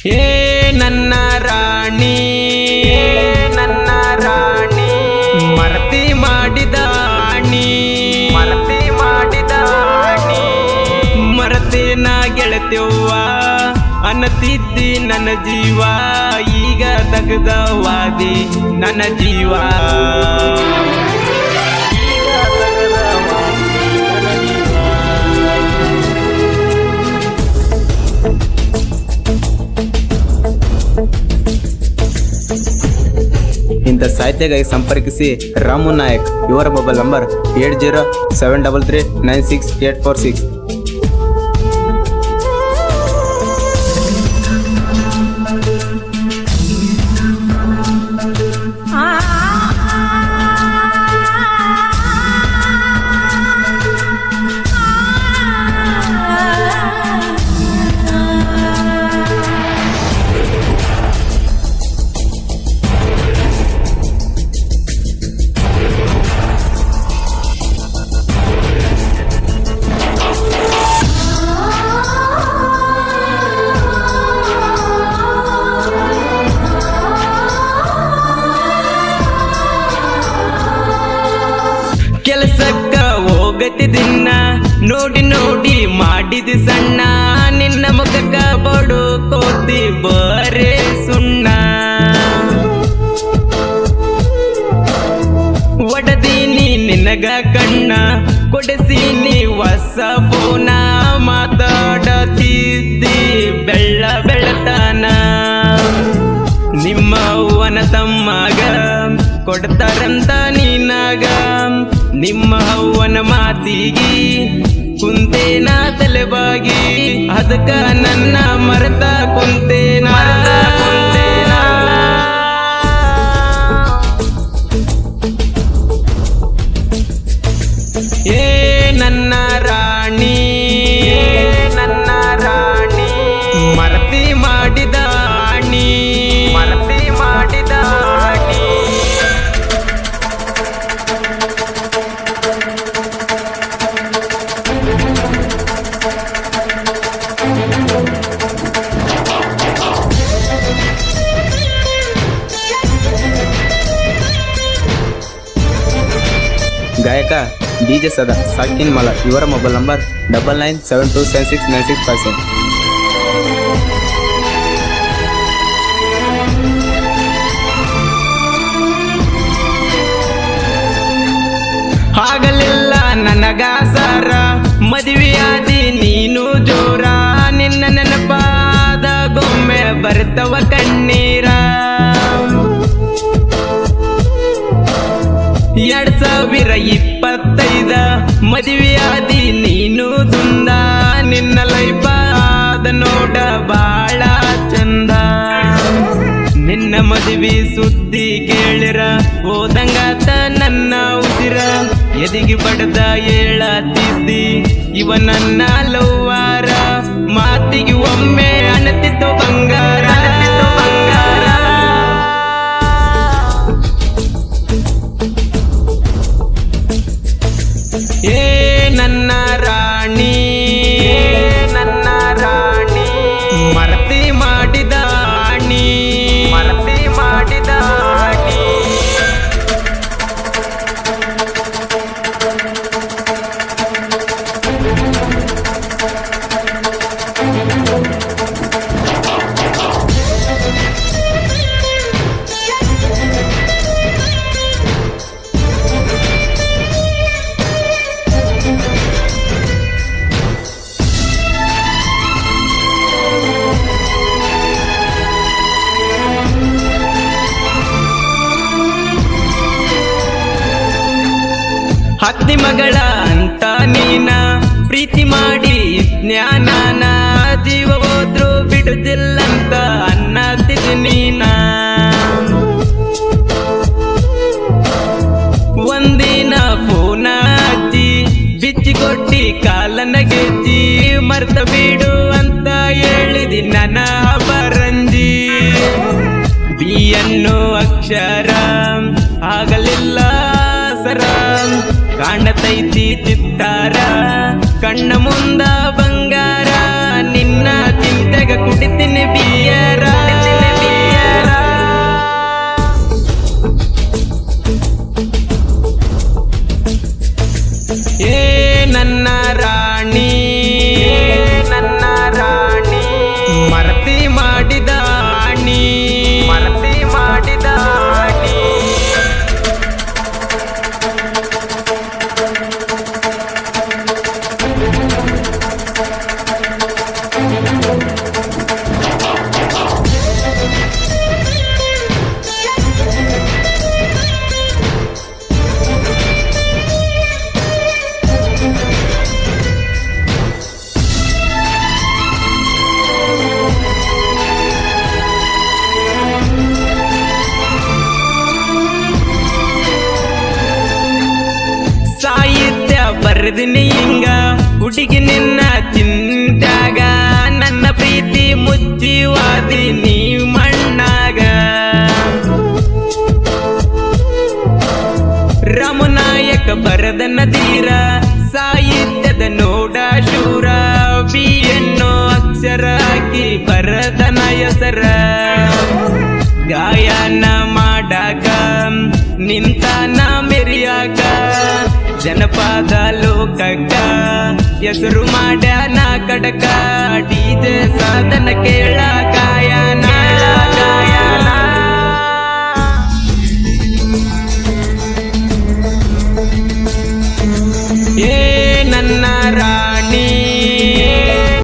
ಏ ನನ್ನ ರಾಣಿ ನನ್ನ ರಾಣಿ ಮರತಿ ಮಾಡಿದ ಆಣಿ ಮರತಿ ಮಾಡಿದ ಆಣಿ ಮರತೇನ ಗೆಳತ್ಯವ್ವ ಅನ್ನತಿದ್ದಿ ನನ್ನ ಜೀವ ಈಗ ತಗದವಾದಿ ನನ್ನ ಜೀವ ಇಂಥ ಸಾಹಿತ್ಯಗಾಗಿ ಸಂಪರ್ಕಿಸಿ ರಾಮು ನಾಯಕ್. ಇವರ ಮೊಬೈಲ್ ನಂಬರ್ 8073396846. ಕೆಲಸಕ್ಕ ಹೋಗತಿದಿನ್ನ ನೋಡಿ ನೋಡಿ ಮಾಡಿದಿ ಸಣ್ಣ ನಿನ್ನ ಮುಖಕ್ಕ ಬಡು ಕೋತಿ ಬರೇ ಸುಣ್ಣ ಒಡದೀನಿ ನಿನಗ ಕಣ್ಣ ಕೊಡಿಸೀನಿ ಹೊಸ ಫೋನ ಮಾತಾಡತಿದ್ದಿ ಬೆಳ್ಳ ಬೆಳತನ ನಿಮ್ಮ ಅವ್ವನ ತಮ್ಮಗ ಕೊಡ್ತಾರಂತ ನೀನಾಗ ನಿಮ್ಮ ಅವ್ವನ ಮಾತಿಗಿ ಕುಂತೇನ ತಲೆಬಾಗಿ ಅದಕ್ಕ ನನ್ನ ಮರೆತ ಕುಂತೇನ ಏ ನನ್ನ ರಾಣಿ ನನ್ನ ರಾಣಿ ಮರತಿ ಮಾಡಿದ ಆಣಿ ಮರತಿ ಮಾಡಿದ ಆಣಿ ಗಾಯಕ DJ ಸದಾ ಸಾಕಿನ್ ಮಲ. ಇವರ ಮೊಬೈಲ್ ನಂಬರ್ 997696. ಆಗಲಿಲ್ಲ ನನಗಾಸಾರ ಮದುವೆಯಾದಿ ನೀನು ಜೋರ ನಿನ್ನ ನೆನಪಾದ ಗೊಮ್ಮೆ ಬರ್ತವ ಕಣ್ಣೀರ 2025 ಮದುವೆಯಾದಿ ನೀನು ದುಂದ ನಿನ್ನ ಲೈಫಾದ ನೋಡ ಬಾಳ ಚಂದ ನಿನ್ನ ಮದುವೆ ಸುದ್ದಿ ಕೇಳಿರ ಹೋದಂಗಾತ ನನ್ನ ಉಸಿರ ಎದಿಗೆ ಬಡದ ಹೇಳತಿದ್ದಿ ಇವ ನನ್ನ ಲವ್ವಾರ ಮಾತಿಗೆ ಒಮ್ಮೆ ಅಣತಿತ್ತು ಬಂಗಾರ ಏ ನನ್ನ ರಾಣಿ ನನ್ನ ರಾಣಿ ಮರತಿ ಮಾಡಿದ ಆಣಿ ಮರತಿ ಮಾಡಿದ ಆಣಿ ಹತ್ತಿ ಮಗಳ ಅಂತ ನೀನ ಪ್ರೀತಿ ಮಾಡಿ ಜ್ಞಾನನ ಜೀವ ಹೋದ್ರು ಬಿಡುದಿಲ್ಲಂತ ಅನ್ನತಿದ್ ನೀನ ಒಂದಿನ ಫೋನ ಹಚ್ಚಿ ಬಿಚ್ಚಿ ಕೊಟ್ಟಿ ಕಾಲನ ಗೆಜ್ಜಿ ಮರ್ತ ಬಿಡು ಅಂತ ಹೇಳಿದಿ ನನ್ನ ಬರಂಜಿ ಬಿಯನ್ನು ಅಕ್ಷರ ಆಗಲಿಲ್ಲ ಸರ ಕಾಣತೈತಿ ಚಿತ್ತಾರ ಕಣ್ಣ ಮುಂದ ಬಂಗಾರ ನಿನ್ನ ಚಿಂತೆಗ ಕುಡಿತೀನಿ ಬಿಯರ ಬರೆದಿನಿ ಹಿಂಗ ಹುಡುಗಿ ನಿನ್ನ ಚಿಂತಾಗ ನನ್ನ ಪ್ರೀತಿ ಮುಚ್ಚಿವಾದಿ ನೀ ಮಣ್ಣಾಗ ರಾಮನಾಯಕ ಬರದ ನದೀರ ಸಾಹಿತ್ಯದ ನೋಡ ಶೂರ ಬಿ ಎನ್ನೋ ಅಕ್ಷರ ಹಾಕಿ ಬರದನ ಹೆಸರ ಗಾಯನ ಮಾಡಾಕ ನಿಂತಾನ ಮೆರಿಯಾಕ ಜನಪದ ಲೋಕಕ್ಕ ಹೆಸರು ಮಾಡ್ಯಾನ ಕಡಕ ಡಿಜೆ ಸಾಧನ ಕೇಳ ಗಾಯನ ಏ